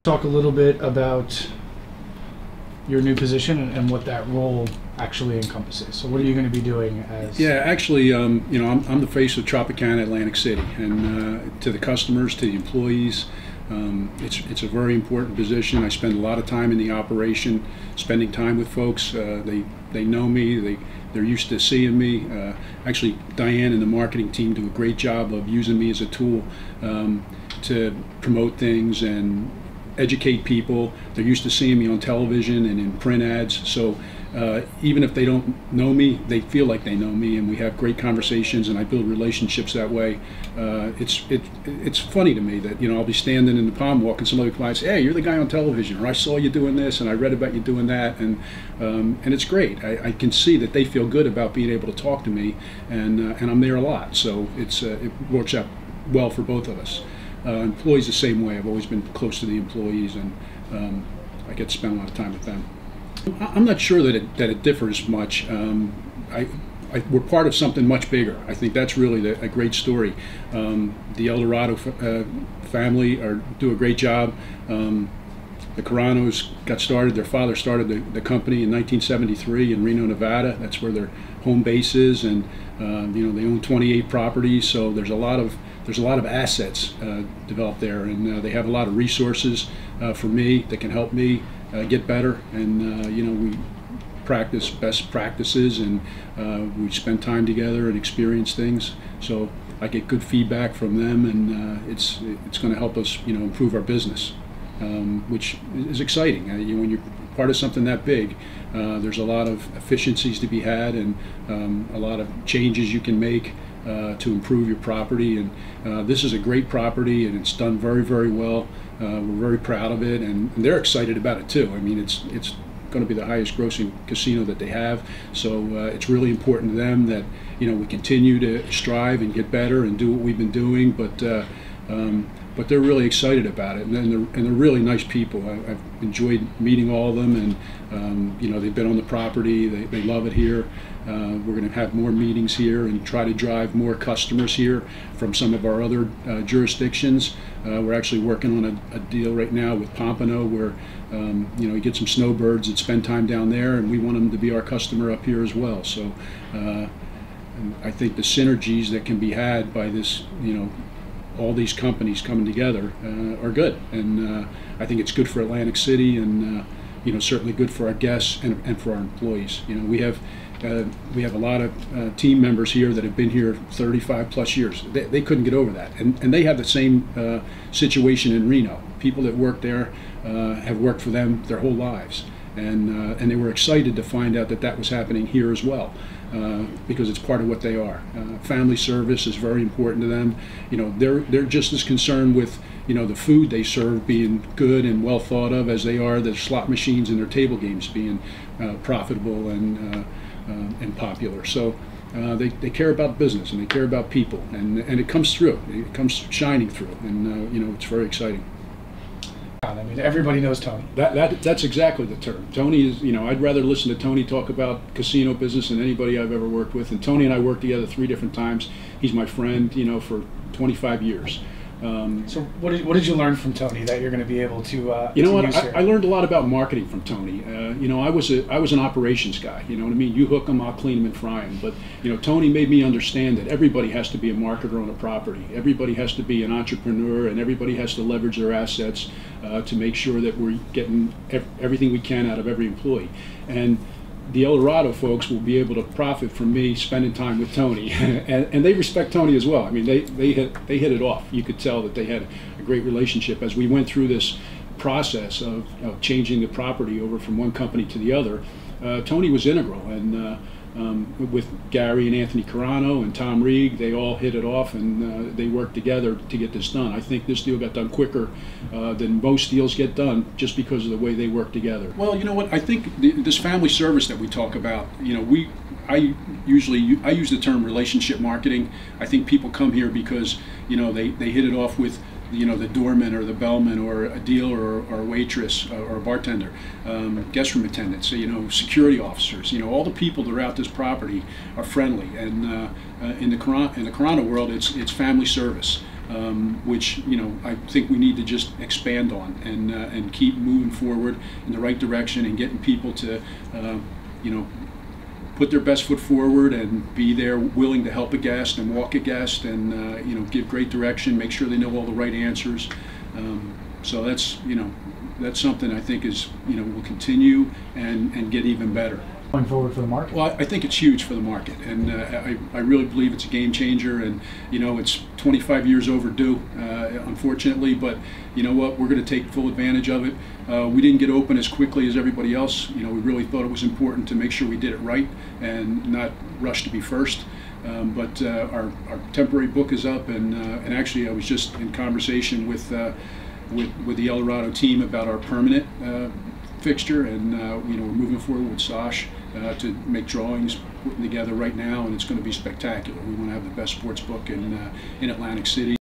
Talk a little bit about your new position and what that role actually encompasses. So what are you going to be doing as? Yeah, actually, I'm the face of Tropicana Atlantic City, and to the customers, to the employees, it's a very important position. I spend a lot of time in the operation, spending time with folks. They know me. They're used to seeing me. Actually, Diane and the marketing team do a great job of using me as a tool to promote things and educate people. They're used to seeing me on television and in print ads. So even if they don't know me, they feel like they know me, and we have great conversations, and I build relationships that way. It's funny to me that I'll be standing in the palm walk and somebody will come by and say, "Hey, you're the guy on television," or "I saw you doing this, and I read about you doing that," and it's great. I can see that they feel good about being able to talk to me, and I'm there a lot. So it works out well for both of us. Employees the same way. I've always been close to the employees, and I get to spend a lot of time with them. I'm not sure that it differs much. We're part of something much bigger. I think that's really a great story. The Eldorado family do a great job. The Carranos got started. Their father started the company in 1973 in Reno, Nevada. That's where their home base is, and they own 28 properties. So there's a lot of assets developed there, and they have a lot of resources for me that can help me get better. And we practice best practices, and we spend time together and experience things. So I get good feedback from them, and it's going to help us improve our business, which is exciting. When you're part of something that big, there's a lot of efficiencies to be had, and a lot of changes you can make to improve your property. And this is a great property, and it's done very, very well. We're very proud of it, and they're excited about it too. I mean, it's going to be the highest grossing casino that they have, so it's really important to them that we continue to strive and get better and do what we've been doing. But they're really excited about it, and they're really nice people. I've enjoyed meeting all of them, and they've been on the property. They love it here. We're going to have more meetings here and try to drive more customers here from some of our other jurisdictions. We're actually working on a deal right now with Pompano where you get some snowbirds that spend time down there, and we want them to be our customer up here as well. So I think the synergies that can be had by this, all these companies coming together are good, and I think it's good for Atlantic City, and certainly good for our guests and for our employees. We have a lot of team members here that have been here 35 plus years. They couldn't get over that, and they have the same situation in Reno. People that work there have worked for them their whole lives, and they were excited to find out that was happening here as well. Because it's part of what they are. Family service is very important to them. They're just as concerned with the food they serve being good and well thought of as they are the slot machines and their table games being profitable and popular. So they care about business, and they care about people, and it comes through. It comes shining through, and it's very exciting. I mean, everybody knows Tony. That's exactly the term. Tony is, I'd rather listen to Tony talk about casino business than anybody I've ever worked with. And Tony and I worked together 3 different times. He's my friend, for 25 years. So what did you learn from Tony that you're going to be able to I learned a lot about marketing from Tony. I was an operations guy. You know what I mean? You hook them, I'll clean them and fry them. But Tony made me understand that everybody has to be a marketer on a property. Everybody has to be an entrepreneur, and everybody has to leverage their assets to make sure that we're getting everything we can out of every employee. And the Eldorado folks will be able to profit from me spending time with Tony, and they respect Tony as well. I mean, they hit it off. You could tell that they had a great relationship as we went through this process of changing the property over from one company to the other. Tony was integral, and with Gary and Anthony Carrano and Tom Reeg, they all hit it off, and they worked together to get this done. I think this deal got done quicker than most deals get done just because of the way they work together. Well, you know what? I think this family service that we talk about, I use the term relationship marketing. I think people come here because they hit it off with the doorman or the bellman or a dealer or a waitress or a bartender, guest room attendants, security officers. All the people throughout this property are friendly, and in the Carrano world, it's family service. which I think we need to just expand on and keep moving forward in the right direction and getting people to put their best foot forward and be there willing to help a guest and walk a guest and give great direction, make sure they know all the right answers. So that's something I think is will continue and get even better. Going forward for the market? Well, I think it's huge for the market, and I really believe it's a game changer. And it's 25 years overdue, unfortunately. But you know what? We're going to take full advantage of it. We didn't get open as quickly as everybody else. We really thought it was important to make sure we did it right and not rush to be first. But our temporary book is up, and actually, I was just in conversation with the El Dorado team about our permanent fixture, and we're moving forward with Sash to make drawings, putting together right now, and it's going to be spectacular. We want to have the best sports book in Atlantic City.